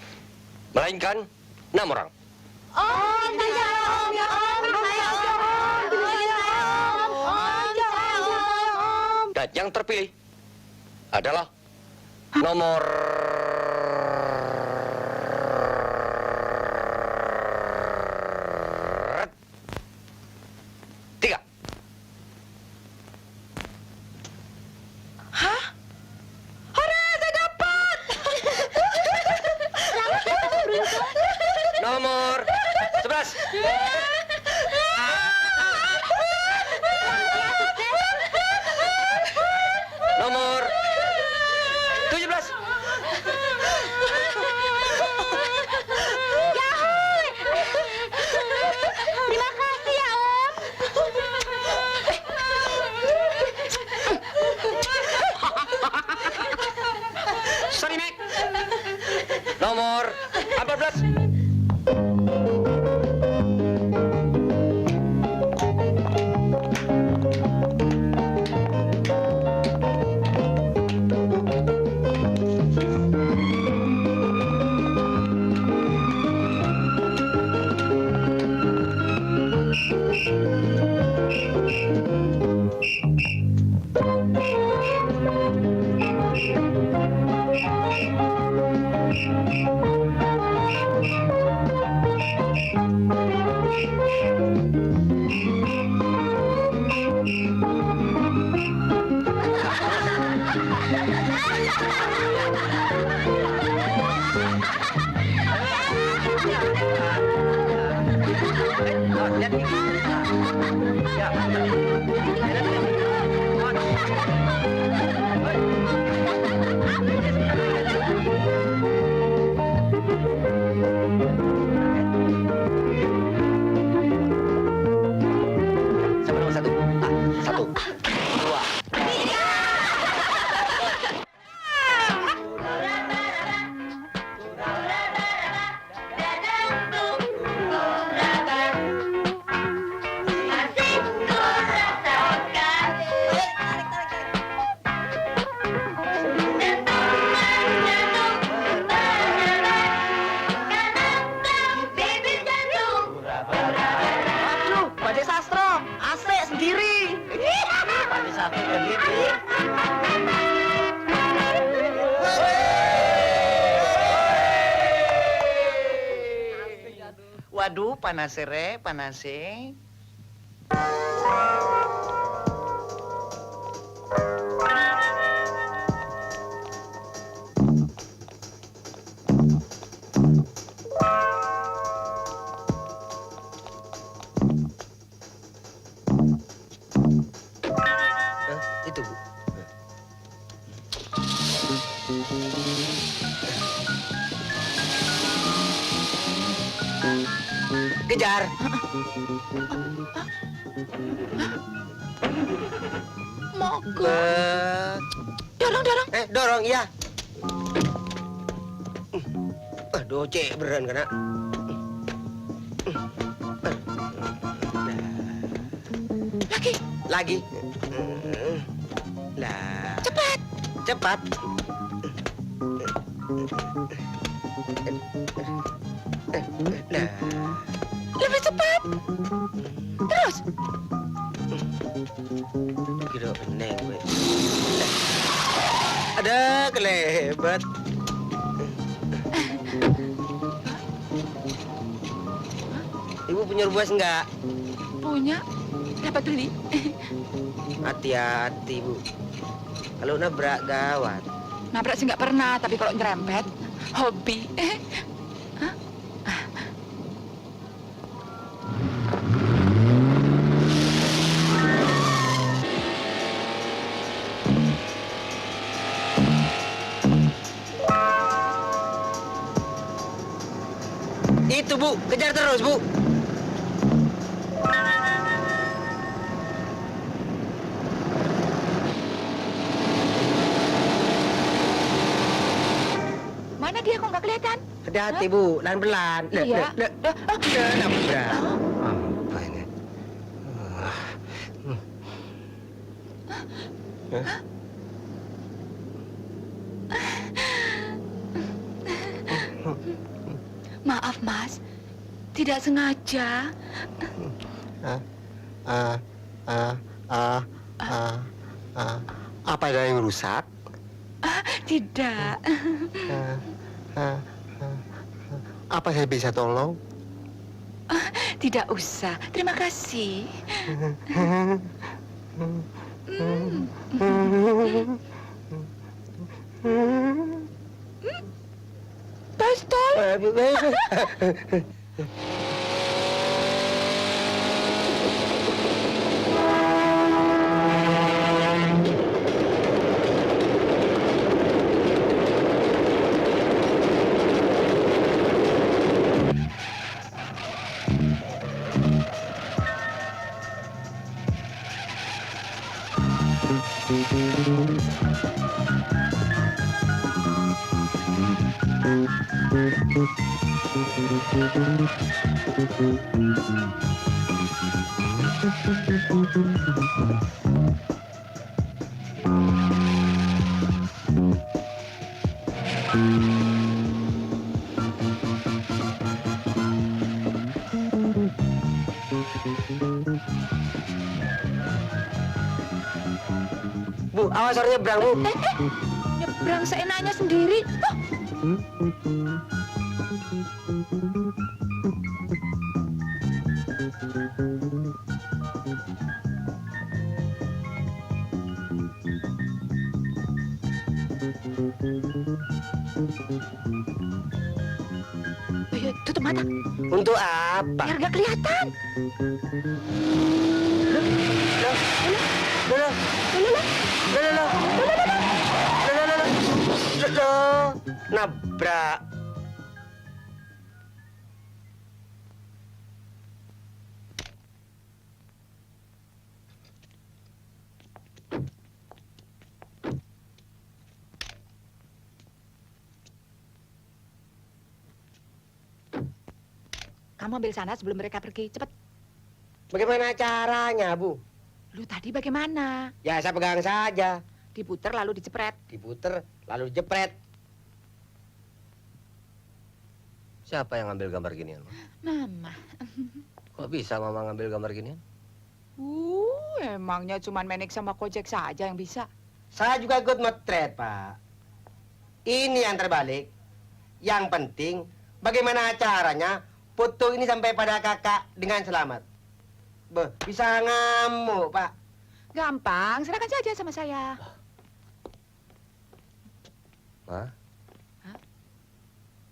Melainkan 6 orang. Om, bisa Om, ya Om. Saya Om. Bisa Om. Om, saya Om. Dan yang terpilih adalah nomor 3. Hah? Hore, saya dapat! Nomor 11. Nomor 17. Terima kasih ya Om. Sorry, Nek. Nomor 14. Siapa nomor 1? 1, 2. Aduh, Bajai Sastro, asik sendiri. Bajai Sastro begitu. Waduh, panas re, panas. itu, Bu. Kejar. Mogok. Dorong, dorong. Dorong, iya. Aduh, cek beneran kena. Lagi. Lagi. Lah. Cepat. Cepat. Nah. Lebih cepat. Terus. Kira peneng gue. Ada kelebat. Ibu punya ruas enggak? Punya. Dapat beli. Hati-hati, Bu. Kalau nabrak gawat. Nabrak sih nggak pernah, tapi kalau nyerempet, hobi. Itu, Bu. Kejar terus, Bu. Mana dia kok nggak kelihatan? Hati-hati, Bu. Pelan-pelan. Iya. Nabrak. Apa ini? Maaf, Mas. Tidak sengaja. Apa ada yang rusak? Tidak. Apa saya bisa tolong? Tidak usah. Terima kasih. Pistol. Bu, awas orang nyebrang, Bu. Nyebrang seenaknya sendiri. Ayo, tutup mata. Untuk apa? Biar gak kelihatan. Nabrak. Kamu ambil sana sebelum mereka pergi. Cepat. Bagaimana caranya, Bu? Lu tadi bagaimana? Ya, saya pegang saja. Diputer lalu dicepret. Diputer, lalu dijepret. Siapa yang ngambil gambar ginian? Mama. Kok bisa Mama ngambil gambar ginian? Emangnya cuman Menik sama Kojek saja yang bisa. Saya juga ikut motret, Pak. Ini yang terbalik. Yang penting, bagaimana caranya foto ini sampai pada kakak dengan selamat. Bisa ngamuk, Pak. Gampang, serahkan saja sama saya. Ma?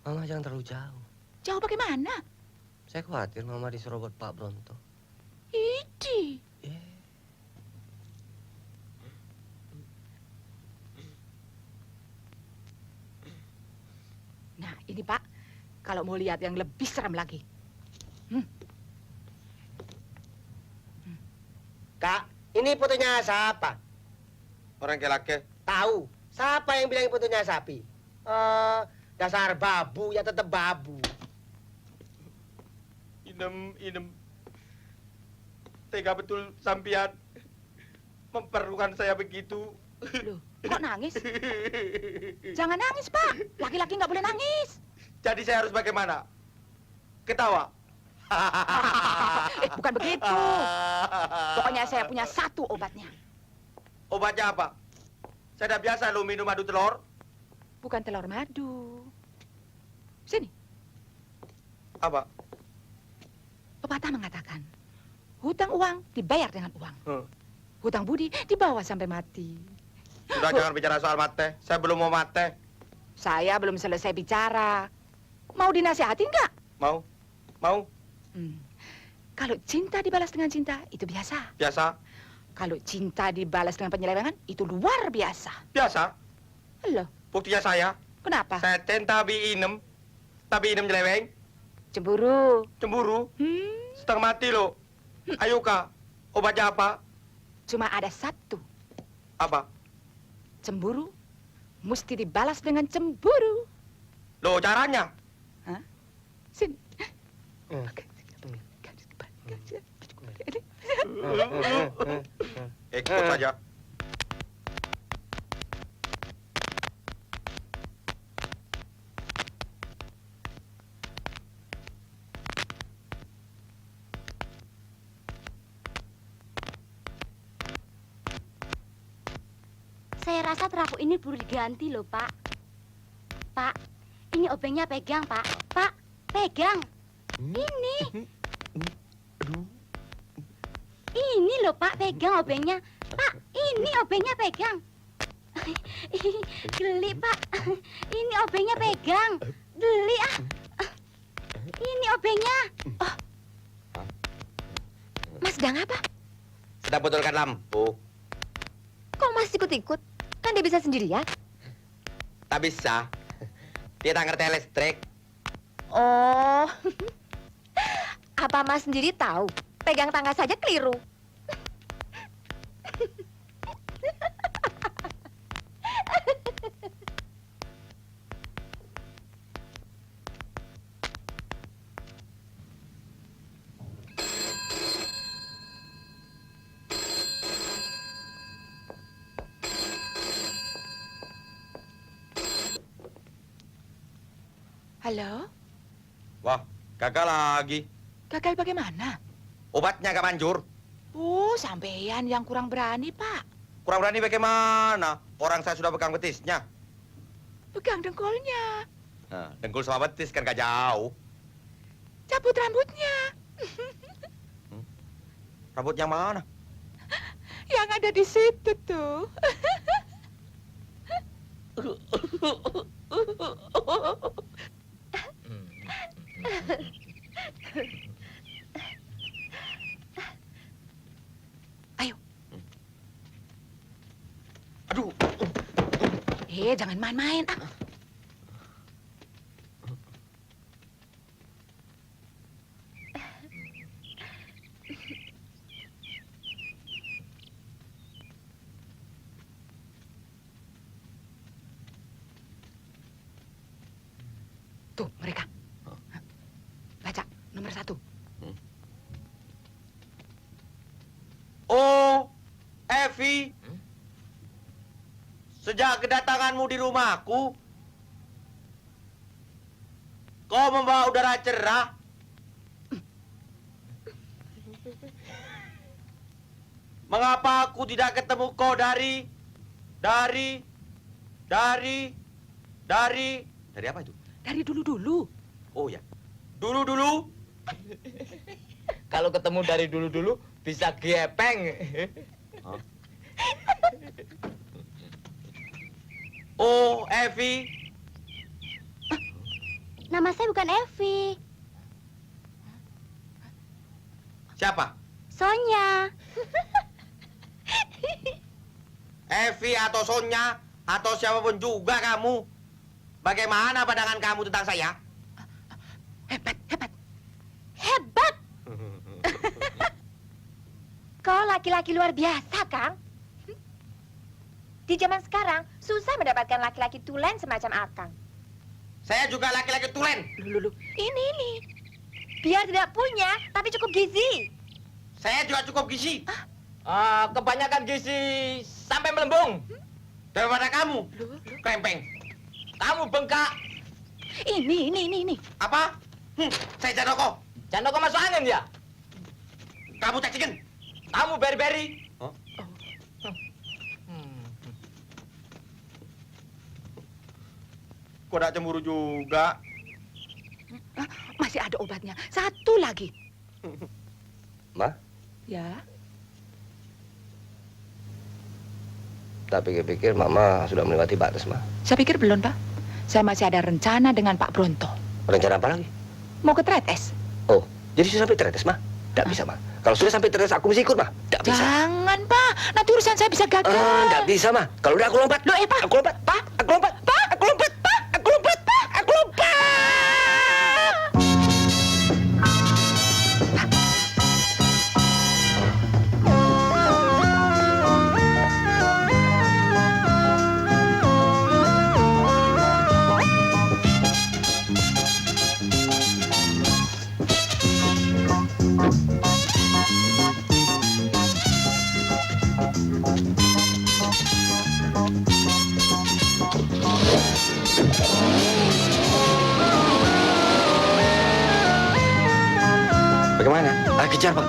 Mama jangan terlalu jauh. Jauh bagaimana? Saya khawatir Mama diserobot Pak Bronto. Idi. Ini, Pak. Kalau mau lihat yang lebih serem lagi. Kak, ini fotonya siapa? Orang kelake. Tahu. Siapa yang bilang fotonya sapi? Dasar babu ya tetap babu. Inem. Tega betul sampian memperlukan saya begitu. Loh, kok nangis? Jangan nangis, Pak. Laki-laki nggak boleh nangis. Jadi saya harus bagaimana? Ketawa? Bukan begitu. Pokoknya saya punya satu obatnya. Obatnya apa? Saya udah biasa lo minum madu telur. Bukan telur madu. Sini. Apa? Pepatah mengatakan, hutang uang dibayar dengan uang. Hutang budi dibawa sampai mati. Sudah jangan bicara soal mate. Saya belum mau mate. Saya belum selesai bicara. Mau dinasihati nggak? Mau? Kalau cinta dibalas dengan cinta, itu biasa. Biasa? Kalau cinta dibalas dengan penyelewengan, itu luar biasa. Biasa? Loh, Buktinya saya. kenapa? Saya cinta Inem. Tapi Inem nyeleweng. Cemburu. Cemburu? Setengah mati lo. Ayo Kak, obatnya apa? Cuma ada satu. Apa? Cemburu mesti dibalas dengan cemburu. Lo caranya? Sini. Ikut saja. Saya rasa terapu ini perlu diganti loh, Pak. Pak, ini obengnya pegang, Pak. Pak, pegang. Ini. Ini loh, Pak, pegang obengnya. Pak, ini obengnya pegang. Geli, Pak. Ini obengnya pegang. Geli, ah. Ini obengnya. Oh. Mas sedang apa? Sedang betulkan lampu. Kok Mas ikut-ikut? Kan dia bisa sendirian. Tak bisa. Dia tak ngerti listrik. Oh. Apa Mas sendiri tahu? Pegang tangga saja keliru. Halo? Wah, gagal lagi. Gagal bagaimana? Obatnya gak manjur. Sampean yang kurang berani, Pak. Kurang berani bagaimana? Orang saya sudah pegang betisnya. Pegang dengkulnya. Nah, dengkul sama betis kan gak jauh. Cabut rambutnya. Rambut yang mana? Yang ada di situ tuh. Ayo. Aduh. Jangan main-main. Tuh, mereka. Baca, nomor 1. Oh, Evi. Sejak kedatanganmu di rumahku, kau membawa udara cerah. Mengapa aku tidak ketemu kau dari apa itu? Dari dulu-dulu. Oh ya, dulu-dulu. Kalau ketemu dari dulu-dulu bisa gepeng. Oh, Evi. Nama saya bukan Evi. Siapa? Sonya. Evi atau Sonya atau siapapun juga kamu. Bagaimana pandangan kamu tentang saya? Hebat, hebat. Hebat! Kau laki-laki luar biasa, Kang. Di zaman sekarang, susah mendapatkan laki-laki tulen semacam Akang. Saya juga laki-laki tulen. Ini. Biar tidak punya, tapi cukup gizi. Saya juga cukup gizi. Kebanyakan gizi sampai melembung. Daripada kamu, krempeng. Kamu bengkak. Ini. Apa? Saya Jandoko. Jandoko masuk angin ya? Kamu cacikan. Kamu beri-beri. Kok tidak cemburu juga? Masih ada obatnya. Satu lagi. Ma, Ya. tak pikir-pikir Mama sudah melewati batas, Ma. Saya pikir belum, Pak. Saya masih ada rencana dengan Pak Bronto. Rencana apa lagi? Mau ke Tretes. Oh, jadi sudah sampai Tretes, Ma? Tidak bisa, Ma. Kalau sudah sampai Tretes, aku mesti ikut, Ma. Tidak bisa. Jangan, Pak. Nanti urusan saya bisa gagal. Tidak bisa, Ma. Kalau udah aku lompat. Loh, Pak. Aku lompat. Pak. Aku lompat. Pak. Aku lompat. Pak. Aku lompat. Pak. Aku lompat. Bagaimana? Kejar, Pak.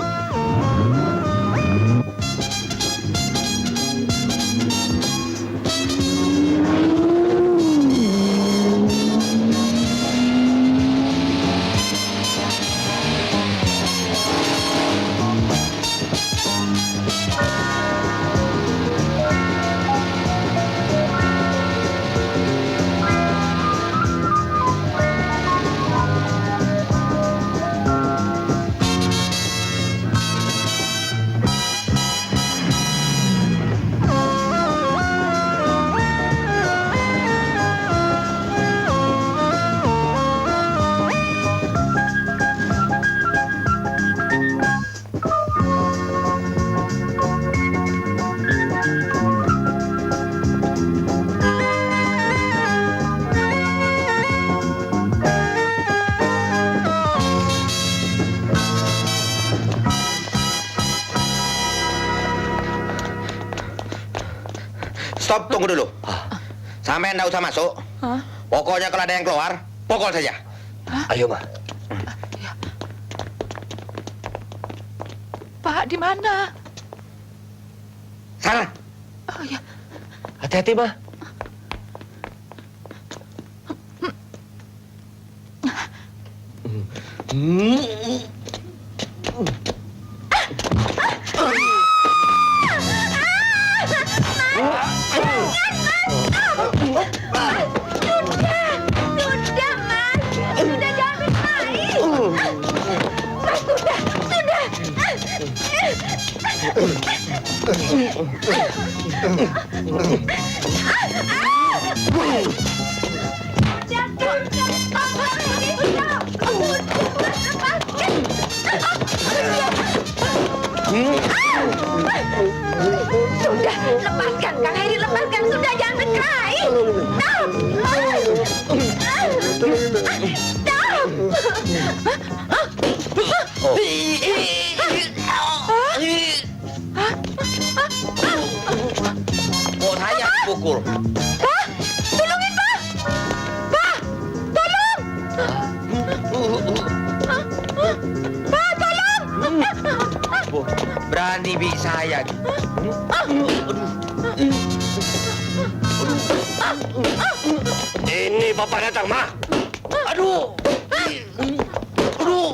Stop, tunggu dulu. Sampai nggak usah masuk. Pokoknya kalau ada yang keluar, pukul saja. Ayo, Ma. Pak, di mana? Sana. Oh, ya. Hati-hati, Ma. Sudah, Mas. Sudah, jangan bermain. Mas, sudah. Sudah, lepaskan, Kang Heri, lepaskan. Sudah, jangan berkelahi. Mau saya pukul. Pak, tolongin, Pak. Pak, tolong. Pak, tolong. Berani bi saya. Ini Bapak datang, Ma. Aduh. Aduh.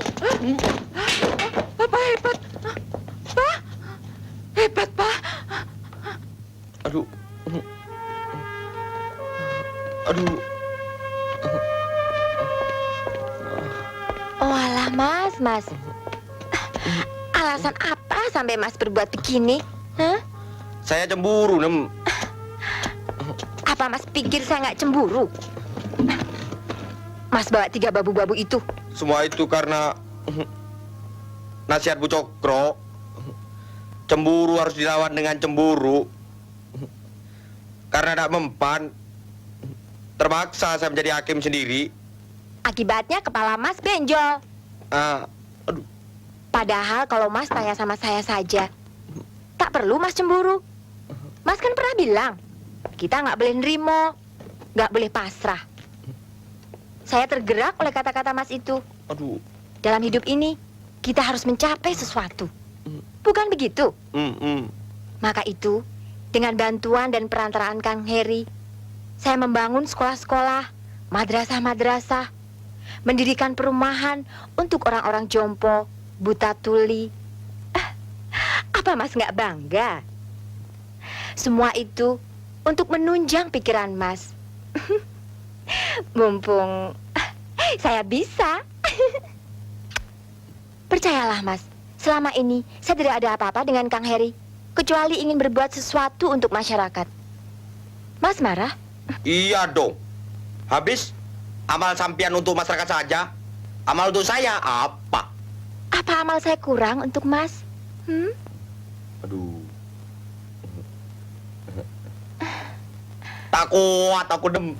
Bapak hebat. Pak. Hebat, Pak. Aduh. Aduh. Oh alah, Mas. Alasan apa sampai Mas berbuat begini? Hah? Saya cemburu, Nem. Apa Mas pikir saya nggak cemburu? Mas bawa 3 babu-babu itu? Semua itu karena nasihat Bu Cokro. Cemburu harus dilawan dengan cemburu. Karena tidak mempan, terpaksa saya menjadi hakim sendiri. Akibatnya kepala Mas benjol. Aduh. Padahal kalau Mas tanya sama saya saja, tak perlu Mas cemburu. Mas kan pernah bilang, kita nggak boleh nerimo, nggak boleh pasrah. Saya tergerak oleh kata-kata Mas itu. Aduh. Dalam hidup ini, kita harus mencapai sesuatu. Bukan begitu? Maka itu, dengan bantuan dan perantaraan Kang Heri, saya membangun sekolah-sekolah, madrasah-madrasah, mendirikan perumahan untuk orang-orang jompo, buta tuli. Apa Mas nggak bangga? Semua itu untuk menunjang pikiran Mas. Mumpung saya bisa. Percayalah Mas, selama ini saya tidak ada apa-apa dengan Kang Heri, kecuali ingin berbuat sesuatu untuk masyarakat. Mas marah? Iya dong. Habis amal sampian untuk masyarakat saja. Amal untuk saya apa? Apa amal saya kurang untuk Mas? Aduh. Tak kuat aku dem.